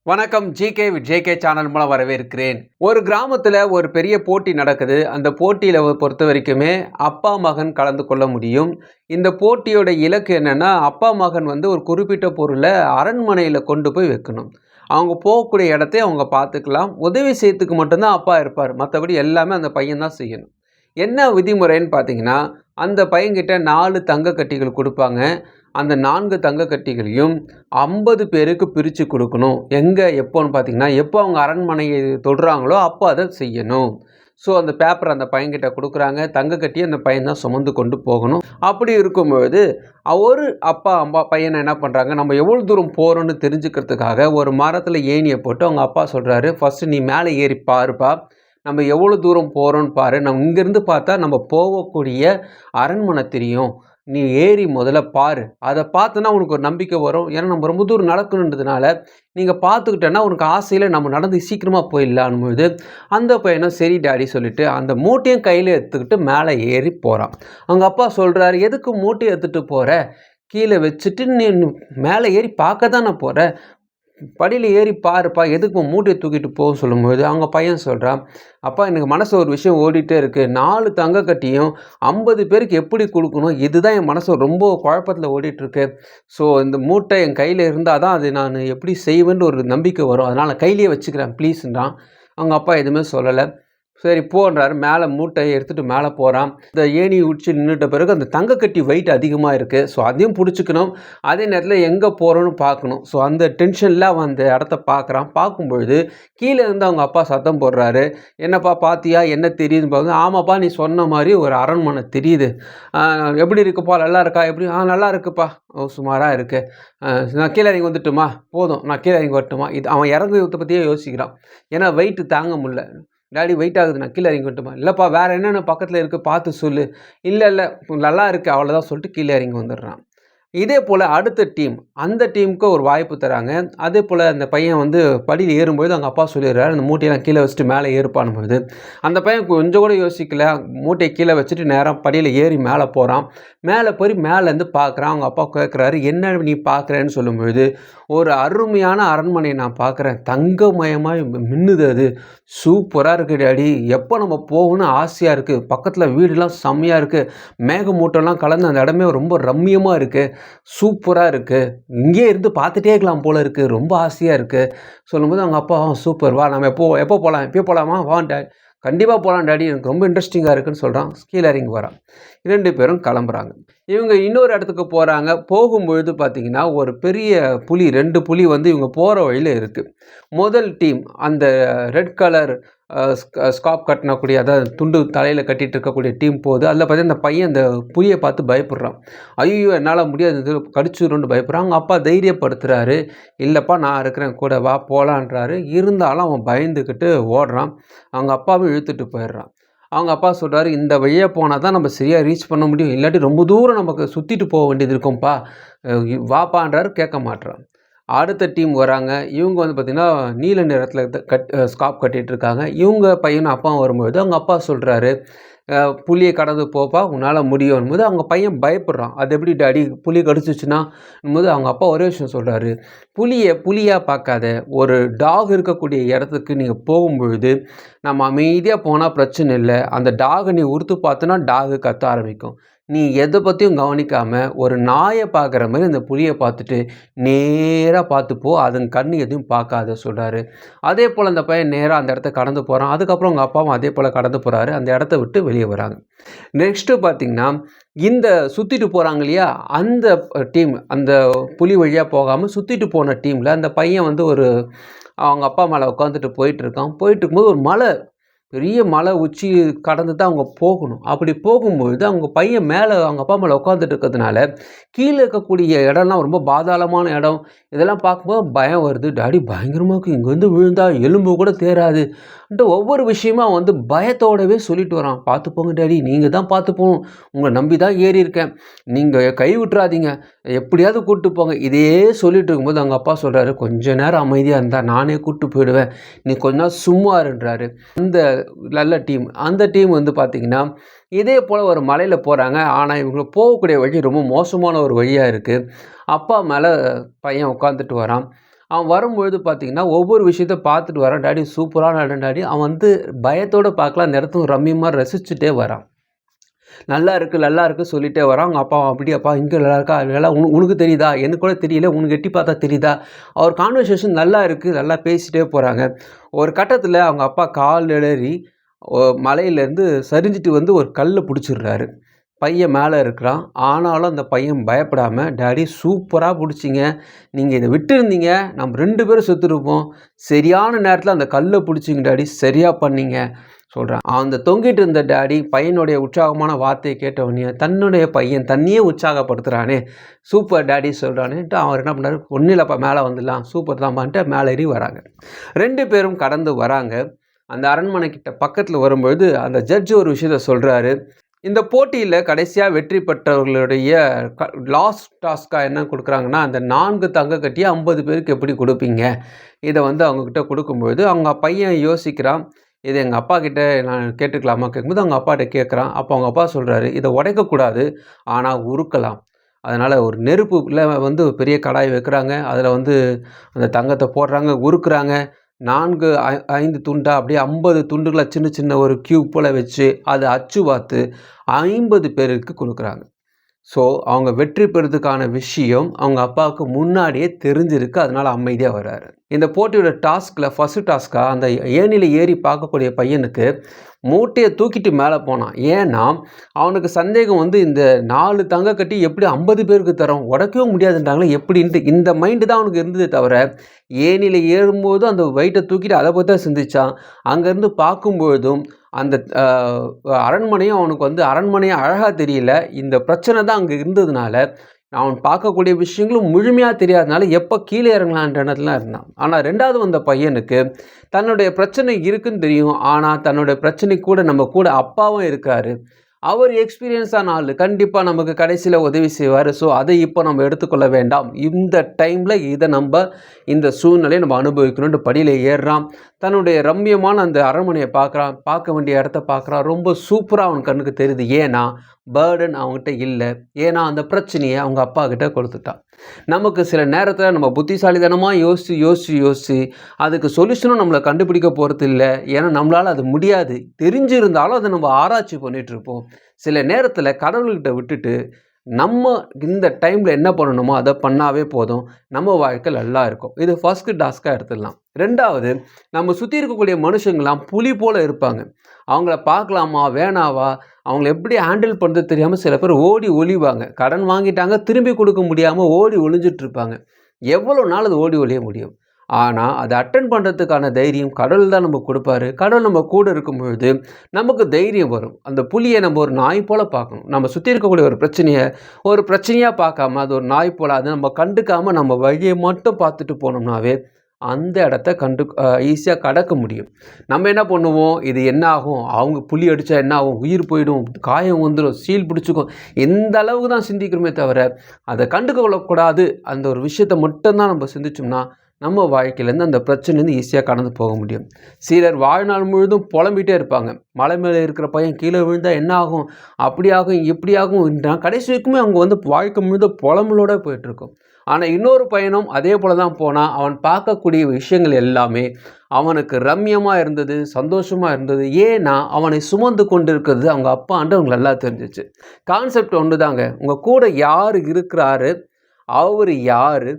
வணக்கம். GK with JK channel மூலம் வரவேற்கிறேன். ஒரு கிராமத்தில் ஒரு பெரிய போட்டி நடக்குது. அந்த போட்டியில் பொறுத்த வரைக்குமே அப்பா மகன் கலந்து கொள்ள முடியும். இந்த போட்டியோட இலக்கு என்னன்னா, அப்பா மகன் ஒரு குறிப்பிட்ட பொருளை அரண்மனையில் கொண்டு போய் வைக்கணும். அவங்க போகக்கூடிய இடத்தை அவங்க பார்த்துக்கலாம். உதவி செய்யறதுக்கு மட்டும்தான் அப்பா இருப்பார். மற்றபடி எல்லாமே அந்த பையன் தான் செய்யணும். என்ன விதிமுறைன்னு பார்த்தீங்கன்னா, அந்த பையன்கிட்ட 4 தங்க கட்டிகள் கொடுப்பாங்க. அந்த 4 தங்க கட்டிகளையும் 50 பேருக்கு பிரித்து கொடுக்கணும். எங்கே எப்போன்னு பார்த்தீங்கன்னா, எப்போ அவங்க அரண்மனையை தொடுறாங்களோ அப்போ அதை செய்யணும். ஸோ அந்த பேப்பர் அந்த பையன்கிட்ட கொடுக்குறாங்க. தங்க கட்டியை அந்த பையன் தான் சுமந்து கொண்டு போகணும். அப்படி இருக்கும்பொழுது ஒரு அப்பா அம்மா பையனை என்ன பண்ணுறாங்க, நம்ம எவ்வளோ தூரம் போகிறோன்னு தெரிஞ்சுக்கிறதுக்காக ஒரு மரத்தில் ஏணியை போட்டு அவங்க அப்பா சொல்கிறாரு, ஃபஸ்ட்டு நீ மேலே ஏறி பாருப்பா, நம்ம எவ்வளோ தூரம் போகிறோன்னு பாரு, நம்ம இங்கேருந்து பார்த்தா நம்ம போகக்கூடிய அரண்மனை தெரியும், நீ ஏறி முதல்ல பாரு, அதை பார்த்தோன்னா உனக்கு ஒரு நம்பிக்கை வரும். ஏன்னா நம்ம ரொம்ப தூரம் நடக்கணுன்றதுனால நீங்கள் பார்த்துக்கிட்டேன்னா உனக்கு ஆசையில் நம்ம நடந்து சீக்கிரமாக போயிடலான்னும்போது அந்த பையனும் சரி டாடி சொல்லிவிட்டு அந்த மூட்டையும் கையில் எடுத்துக்கிட்டு மேலே ஏறி போகிறான். அவங்க அப்பா சொல்கிறாரு, எதுக்கு மூட்டையை எடுத்துகிட்டு போகிற, கீழே வச்சுட்டு நீ மேலே ஏறி பார்க்க தானே போகிற, படியில் ஏறி பாருப்பா, எதுக்கு மூட்டையை தூக்கிட்டு போக சொல்லும்போது அவங்க பையன் சொல்கிறான், அப்பா எனக்கு மனசு ஒரு விஷயம் ஓடிட்டே இருக்குது, 4 தங்க கட்டியும் 50 பேருக்கு எப்படி கொடுக்கணும், இதுதான் என் மனசு ரொம்ப குழப்பத்தில் ஓடிட்டுருக்கு. ஸோ இந்த மூட்டை என் கையில் இருந்தால் தான் அது நான் எப்படி செய்வேன்னு ஒரு நம்பிக்கை வரும், அதனால் கையிலேயே வச்சுக்கிறேன் ப்ளீஸ்ன்றான். அவங்க அப்பா எதுவுமே சொல்லலை. சரி போன்றாரு. மேலே மூட்டையை எடுத்துகிட்டு மேலே போகிறான். இந்த ஏணி உச்சி நின்றுட்ட பிறகு அந்த தங்கக்கட்டி வெயிட் அதிகமாக இருக்குது. ஸோ அதையும் பிடிச்சிக்கணும். அதே நேரத்தில் எங்கே போகிறோன்னு பார்க்கணும். ஸோ அந்த டென்ஷனில் அவன் அந்த இடத்த பார்க்குறான். பார்க்கும்பொழுது கீழே இருந்து அவங்க அப்பா சத்தம் போடுறாரு, என்னப்பா பார்த்தியா, என்ன தெரியுதுன்னு பார்க்க. ஆமாப்பா, நீ சொன்ன மாதிரி ஒரு அரண்மனை தெரியுது. எப்படி இருக்குப்பா, நல்லா இருக்கா, எப்படி, நல்லா இருக்குப்பா, சுமாராக இருக்குது, நான் கீழே இறங்கி வந்துட்டுமா, போதும் நான் கீழே இறங்கி வரட்டுமா. இது அவன் இறங்குவதை பற்றியே யோசிக்கிறான். ஏன்னா வெயிட்டு தாங்க முடியல. டாடி வெயிட் ஆகுது, நான் கீழே இறங்கி வந்துட்டுமா. இல்லைப்பா வேறு என்னென்ன பக்கத்தில் இருக்குது பார்த்து சொல்லு. இல்லை நல்லா இருக்குது அவ்வளோதான் சொல்லிட்டு கீழே இறங்கி வந்துடுறான். இதே போல் அடுத்த டீம், அந்த டீமுக்கு ஒரு வாய்ப்பு தராங்க. அதே போல் அந்த பையன் படியில் ஏறும்போது அவங்க அப்பா சொல்லிடுறாரு, அந்த மூட்டையெல்லாம் கீழே வச்சுட்டு மேலே ஏறுப்பானும்போது அந்த பையன் கொஞ்சம் கூட யோசிக்கல, மூட்டையை கீழே வச்சுட்டு நேராக படியில் ஏறி மேலே போகிறான். மேலே போய் மேலேருந்து பார்க்குறான். அவங்க அப்பா கேட்குறாரு, என்ன நீ பார்க்குறேன்னு சொல்லும்பொழுது, ஒரு அருமையான அரண்மனையை நான் பார்க்குறேன், தங்கமயமாக மின்னுது, அது சூப்பராக இருக்குது டாடி, எப்போ நம்ம போகணும்னு ஆசையாக இருக்குது, பக்கத்தில் வீடுலாம் செம்மையாக இருக்குது, மேகமூட்டம்லாம் கலந்து அந்த இடமே ரொம்ப ரம்மியமாக இருக்குது, சூப்பராக இருக்குது, இங்கே இருந்து பார்த்துட்டே இருக்கலாம் போல் இருக்குது, ரொம்ப ஆசையாக இருக்குது சொல்லும்போது அவங்க அப்பா சூப்பர், வா நம்ம எப்போ போகலாம், எப்போ போகலாமா, வா டாடி, கண்டிப்பாக போகலாம் டாடி, எனக்கு ரொம்ப இன்ட்ரெஸ்டிங்காக இருக்குன்னு சொல்கிறான். கீழே இறங்கி வரான். 2 பேரும் கிளம்புறாங்க. இவங்க இன்னொரு இடத்துக்கு போகிறாங்க. போகும்பொழுது பார்த்திங்கன்னா ஒரு பெரிய புலி, 2 புலி இவங்க போகிற வழியில் இருக்குது. முதல் டீம் அந்த ரெட் கலர் ஸ்கார்ப் கட்டினக்கூடிய, அதாவது துண்டு தலையில் கட்டிகிட்டு இருக்கக்கூடிய டீம் போகுது. அதில் பார்த்தீங்கன்னா அந்த பையன் அந்த புலியை பார்த்து பயப்படுறான். ஐயோ என்னால் முடியாது, இது கடிச்சுருன்னு பயப்படுறான். அவங்க அப்பா தைரியப்படுத்துகிறாரு, இல்லைப்பா நான் இருக்கிறேன் கூட, வா போகலான்றாரு. இருந்தாலும் அவன் பயந்துக்கிட்டு ஓடுறான். அவங்க அப்பாவும் இழுத்துட்டு போயிடுறான். அவங்க அப்பா சொல்கிறாரு, இந்த வழியாக போனால் தான் நம்ம சரியாக ரீச் பண்ண முடியும், இல்லாட்டி ரொம்ப தூரம் நமக்கு சுற்றிட்டு போக வேண்டியது இருக்கும்ப்பா, வாப்பான்றாரு. கேட்க மாட்றான். அடுத்த டீம் வராங்க. இவங்க பார்த்திங்கன்னா நீல நிறத்தில் ஸ்கார்ப் கட்டிகிட்டு இருக்காங்க. இவங்க பையனும் அப்பாவும் வரும்பொழுது அவங்க அப்பா சொல்கிறாரு, புலியை கடந்து போப்பா, உன்னால் முடியும்னும் போது அவங்க பையன் பயப்படுறான். அது எப்படி டாடி புலி கடிச்சிச்சுன்னா போது அவங்க அப்பா ஒரே விஷயம் சொல்கிறாரு, புலியாக பார்க்காத, ஒரு டாக் இருக்கக்கூடிய இடத்துக்கு நீங்கள் போகும்பொழுது நம்ம அமைதியாக போனால் பிரச்சனை இல்லை, அந்த டாகை நீ உறுத்து பார்த்தோன்னா டாகு கத்த ஆரம்பிக்கும், நீ எதை பற்றியும் கவனிக்காமல் ஒரு நாயை பார்க்குற மாதிரி அந்த புலியை பார்த்துட்டு நேராக பார்த்துப்போ, அதன் கண் எதுவும் பார்க்காத சொல்கிறாரு. அதே போல் அந்த பையன் நேராக அந்த இடத்த கடந்து போகிறான். அதுக்கப்புறம் அவங்க அப்பாவும் அதே போல் கடந்து போகிறாரு. அந்த இடத்த விட்டு வெளியே வராங்க. நெக்ஸ்ட்டு பார்த்திங்கன்னா, இந்த சுற்றிட்டு போகிறாங்க இல்லையா, அந்த டீம் அந்த புலி வழியாக போகாமல் சுற்றிட்டு போன டீமில் அந்த பையன் அவங்க அப்பா மேலே உட்காந்துட்டு போயிட்டுருக்கான். போயிட்டு இருக்கும்போது ஒரு மலை, பெரிய மலை உச்சி கடந்து தான் அவங்க போகணும். அப்படி போகும்பொழுது அவங்க பையன் மேலே அவங்க அப்பா மேலே உட்காந்துட்டு இருக்கிறதுனால கீழே இருக்கக்கூடிய இடம்லாம் ரொம்ப பாதாளமான இடம். இதெல்லாம் பார்க்கும்போது பயம் வருது. டாடி பயங்கரமாக இருக்குது, இங்கேருந்து விழுந்தா எலும்பு கூட தேராதுன்ட்டு ஒவ்வொரு விஷயமா பயத்தோடவே சொல்லிட்டு வரான். பார்த்து போங்க டாடி, நீங்கள் தான் பார்த்து போகணும், உங்களை நம்பி தான் ஏறி இருக்கேன், நீங்கள் கை விட்டுறாதீங்க, எப்படியாவது கூப்பிட்டு போங்க. இதே சொல்லிட்டு இருக்கும்போது அவங்க அப்பா சொல்கிறாரு, கொஞ்ச நேரம் அமைதியாக இருந்தால் நானே கூப்பிட்டு போயிடுவேன், நீ கொஞ்ச நாள் சும்மா இருன்றாரு. அந்த நல்ல டீம், அந்த டீம் பார்த்திங்கன்னா இதே போல் ஒரு மலையில் போகிறாங்க. ஆனால் இவங்க போகக்கூடிய வழி ரொம்ப மோசமான ஒரு வழியாக இருக்குது. அப்பா மேலே பையன் உட்காந்துட்டு வரான். அவன் வரும்பொழுது பார்த்தீங்கன்னா, ஒவ்வொரு விஷயத்த பார்த்துட்டு வரான். டாடி சூப்பரான இடம் டாடி. அவன் வந்து பயத்தோட பார்க்கல, அந்த இடத்த ரம்மியமா ரசிச்சுட்டே வரான். நல்லா இருக்கு, நல்லா இருக்கு சொல்லிட்டே வரான். அவங்க அப்பா அப்படியாப்பா இங்கே நல்லா இருக்கா? நல்லா உனக்கு தெரியுதா? எனக்கு கூட தெரியல. உனக்கு எட்டி பார்த்தா தெரியுதா? அவர் கான்வர்சேஷன் நல்லா இருக்கு. நல்லா பேசிட்டே போறாங்க. ஒரு கட்டத்தில அவங்க அப்பா கால் இடறி மலையிலேருந்து சரிஞ்சுட்டு வந்து ஒரு கல்ல புடிச்சிடுறாரு. பையன் மேலே இருக்கிறான். ஆனாலும் அந்த பையன் பயப்படாம, டாடி சூப்பரா புடிச்சீங்க. நீங்க இத விட்டிருந்தீங்க, நம்ம 2 பேரும் செத்துருப்போம். சரியான நேரத்தில அந்த கல்ல புடிச்சீங்க டாடி. சரியா பண்ணீங்க சொல்றான். அந்த தொங்கிட்டு இருந்த டாடி பையனுடைய உற்சாகமான வார்த்தையை கேட்டவுடனே, தன்னுடைய பையன் தன்னையே உற்சாகப்படுத்துறானே, சூப்பர் டாடி சொல்றானேன்ட்டு அவர் என்ன பண்ணாரு, ஒண்ணும் இல்லப்பா மேலே வந்துடலாம், சூப்பர் தான்ப்பான்ட்டு மேலே ஏறி வராங்க. 2 பேரும் கடந்து வராங்க. அந்த அரண்மனை கிட்ட பக்கத்தில் வரும்பொழுது அந்த ஜட்ஜ் ஒரு விஷயத்த சொல்றாரு. இந்த போட்டியில கடைசியா வெற்றி பெற்றவர்களுடைய லாஸ்ட் டாஸ்க்கா என்ன குடுக்குறாங்கன்னா, அந்த 4 தங்க கட்டிய 50 பேருக்கு எப்படி குடுப்பீங்க? இத வந்து அவங்ககிட்ட குடுக்கும்பொழுது, அவங்க பையன் யோசிக்கிறான். இத எங்க அப்பாகிட்ட நான் கேட்டுக்கலாமா? கேட்கும்போது அவங்க அப்பாட்ட கேட்குறான். அப்போ அவங்க அப்பா சொல்றாரு, "இத உடைக்கக்கூடாது. ஆனா உருக்கலாம்." அதனால ஒரு நெருப்புல வந்து பெரிய கடாய் வைக்கிறாங்க. அதில வந்து அந்த தங்கத்த போடுறாங்க, உருக்குறாங்க. 4, 5 துண்டா அப்படியே 50 துண்டுகளா சின்ன சின்ன ஒரு கியூப் போல வச்சு, அத அச்சு பார்த்து 50 பேருக்கு குடுக்குறாங்க. ஸோ, அவங்க வெற்றி பெறதுக்கான விஷயம் அவங்க அப்பாவுக்கு முன்னாடியே தெரிஞ்சிருக்கு. அதனால அமைதியா வராரு. இந்த போட்டியோட டாஸ்க்ல ஃபர்ஸ்ட் டாஸ்க்கா அந்த ஏணியில ஏறி பார்க்கக்கூடிய பையனுக்கு மூட்டைய தூக்கிட்டு மேலே போனான். ஏன்னா, அவனுக்கு சந்தேகம் வந்து இந்த 4 தங்க கட்டி எப்படி 50 பேருக்கு தரோம்? உடைக்கவும் முடியாதுன்றாங்களே எப்படின்ட்டு இந்த மைண்டு தான் அவனுக்கு இருந்ததே தவிர, ஏணியில ஏறும்போது அந்த வெயிட்ட தூக்கிட்டு அத பத்தி தான் சிந்திச்சான். அங்கேருந்து பார்க்கும்பொழுதும் அந்த அரண்மனையும் அவனுக்கு வந்து அரண்மனையா அழகா தெரியல. இந்த பிரச்சனை தான் அங்க இருந்ததுனால, அவன் பார்க்கக்கூடிய விஷயங்களும் முழுமையா தெரியாதனால, எப்ப கீழ இறங்கலான்ற எண்ணத்துல இருந்தான். ஆனா 2வது வந்த பையனுக்கு, தன்னுடைய பிரச்சனை இருக்குன்னு தெரியும். ஆனா தன்னுடைய பிரச்சனை கூட நம்ம கூட அப்பாவும் இருக்காரு. அவர் எக்ஸ்பீரியன்ஸான ஆளு. கண்டிப்பா நமக்கு கடைசியில உதவி செய்வாரு. ஸோ, அதை இப்போ நம்ம எடுத்துக்கொள்ள வேண்டாம். இந்த டைம்ல இத இந்த சூழ்நிலையை நம்ம அனுபவிக்கணும்ன்ட்டு படியில ஏறுறான். தன்னுடைய ரம்மியமான அந்த அரண்மனைய பார்க்குறான். பார்க்க வேண்டிய இடத்த பார்க்குறான். ரொம்ப சூப்பரா அவன் கண்ணுக்கு தெரியுது. ஏன்னா, பர்டன் அவன்கிட்ட இல்ல. ஏன்னா, அந்த பிரச்சனைய அவங்க அப்பாகிட்ட கொடுத்துட்டான். நமக்கு சில நேரத்தில நம்ம புத்திசாலித்தனமா யோசிச்சு, அதுக்கு சொல்யூஷனும் நம்மள கண்டுபிடிக்க போறதில்ல. ஏன்னா, நம்மளால அது முடியாது. தெரிஞ்சிருந்தாலும் அத நம்ம ஆராய்ச்சி பண்ணிட்டுருப்போம். சில நேரத்தில கடவுள்கிட்ட விட்டுட்டு, நம்ம இந்த டைம்ல என்ன பண்ணணுமோ, அத பண்ணாவே போதும். நம்ம வாழ்க்கை நல்லா இருக்கும். இது ஃபர்ஸ்ட் டாஸ்க்கா எடுத்துடலாம். 2வது, நம்ம சுத்தி இருக்கக்கூடிய மனுஷங்கலாம் புலி போல இருப்பாங்க. அவங்கள பார்க்கலாமா? வேணாவா? அவங்கள எப்படி ஹேண்டில் பண்ணுறது தெரியாம சில பேர் ஓடி ஒளிவாங்க. கடன் வாங்கிட்டாங்க, திரும்பி கொடுக்க முடியாம ஓடி ஒளிஞ்சிட்டு இருப்பாங்க. எவ்வளோ நாள் அது ஓடி ஒளிய முடியும்? ஆனா, அத அட்டெண்ட் பண்றதுக்கான தைரியம் கடவுள் தான் நமக்கு குடுப்பாரு. கடவுள் நம்ம கூட இருக்கும் பொழுது, நமக்கு தைரியம் வரும். அந்த புலிய நம்ம ஒரு நாய் போல பார்க்கணும். நம்ம சுத்தி இருக்கக்கூடிய ஒரு பிரச்சனைய, ஒரு பிரச்சனையா பார்க்காம, அது ஒரு நாய் போல அத நம்ம கண்டுக்காம நம்ம வழிய மட்டும் பார்த்துட்டு போனோம்னாவே, அந்த இடத்த ஈஸியா கடக்க முடியும். நம்ம என்ன பண்ணுவோம், இது என்ன ஆகும்? அவங்க புலி அடிச்சா என்ன ஆகும்? உயிர் போயிடும், காயம் வந்துரும், சீல் பிடிச்சுக்கும். இந்த அளவுக்கு தான் சிந்திக்கிறோமே தவிர, அத கண்டுக்க கொள்ளக்கூடாது. அந்த ஒரு விஷயத்த மட்டும் தான் நம்ம சிந்திச்சோம்னா, நம்ம வாழ்க்கையிலேருந்து அந்த பிரச்சனைலேருந்து ஈஸியா கடந்து போக முடியும். சிலர் வாழ்நாள் முழுதும் புலம்பிட்டே இருப்பாங்க. மலை மேல இருக்கிற பையன் கீழ விழுந்தா என்ன ஆகும்? அப்படி ஆகும், இப்படி ஆகும் கடைசி வரைக்குமே அவங்க வந்து வாழ்க்கை முழுதும் புலம்பலோட போயிட்டுருக்கும். ஆனா இன்னொரு பையனும் அதே போல தான் போனான். அவன் பார்க்கக்கூடிய விஷயங்கள் எல்லாமே அவனுக்கு ரம்மியமா இருந்தது, சந்தோஷமா இருந்தது. ஏன்னா, அவனை சுமந்து கொண்டிருக்கிறது அவங்க அப்பான்ட்டு அவங்களுக்கு நல்லா தெரிஞ்சுச்சு. கான்செப்ட் ஒண்ணுதாங்க. உங்க கூட யாரு இருக்கிறாரு? அவரு யாரு?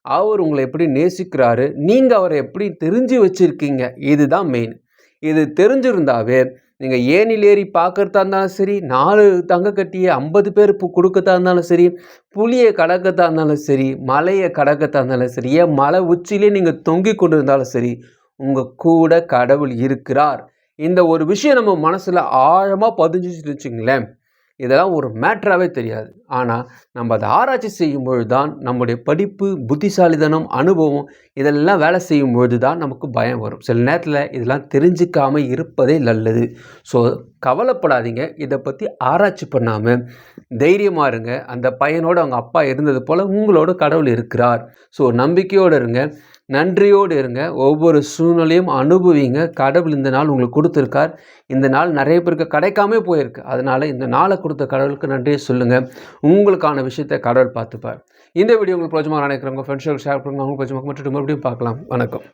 அவர் உங்கள எப்படி நேசிக்கிறாரு? நீங்க அவர எப்படி தெரிஞ்சு வச்சிருக்கீங்க? இதுதான் மெயின். இது தெரிஞ்சிருந்தாவே, நீங்க ஏணில ஏறி பார்க்கறதா இருந்தாலும் சரி, 4 தங்க கட்டிய 50 பேர் குடுக்கத்தா இருந்தாலும் சரி, புலிய கடக்கத்தா இருந்தாலும் சரி, மலைய கடக்கத்தா இருந்தாலும் சரி, ஏன் மலை உச்சியிலே நீங்க தொங்கிக் கொண்டிருந்தாலும் சரி, உங்க கூட கடவுள் இருக்கிறார். இந்த ஒரு விஷயம் நம்ம மனசுல ஆழமா பதிஞ்சுச்சுன்னு வச்சுக்கங்களேன், இதெல்லாம் ஒரு மேட்டராவே தெரியாது. ஆனா, நம்ம அத ஆராய்ச்சி செய்யும்பொழுது தான் நம்முடைய படிப்பு, புத்திசாலித்தனம், அனுபவம் இதெல்லாம் வேலை செய்யும்பொழுது தான் நமக்கு பயம் வரும். சில நேரத்தில இதெல்லாம் தெரிஞ்சுக்காம இருப்பதே நல்லது. ஸோ, கவலைப்படாதீங்க. இத பத்தி ஆராய்ச்சி பண்ணாம தைரியமா இருங்க. அந்த பையனோட அவங்க அப்பா இருந்தது போல உங்களோட கடவுள் இருக்கிறார். ஸோ, நம்பிக்கையோட இருங்க. நன்றியோடு இருங்க. ஒவ்வொரு சூழ்நிலையும் அனுபவிங்க. கடவுள் இந்த நாள் உங்களுக்கு கொடுத்துருக்கார். இந்த நாள் நிறைய பேருக்கு கிடைக்காம போயிருக்கு. அதனால் இந்த நாளை கொடுத்த கடவுளுக்கு நன்றியை சொல்லுங்கள். உங்களுக்கான விஷயத்தை கடவுள் பார்த்துப்பார். இந்த வீடியோ உங்களுக்கு பிரோஜனமாக நினைக்கிறவங்க ஃப்ரெண்ட்ஸுக்கு ஷேர் பண்ணுங்க. அவங்க பிரோஜனமாக மட்டும் மறுபடியும் பார்க்கலாம். வணக்கம்.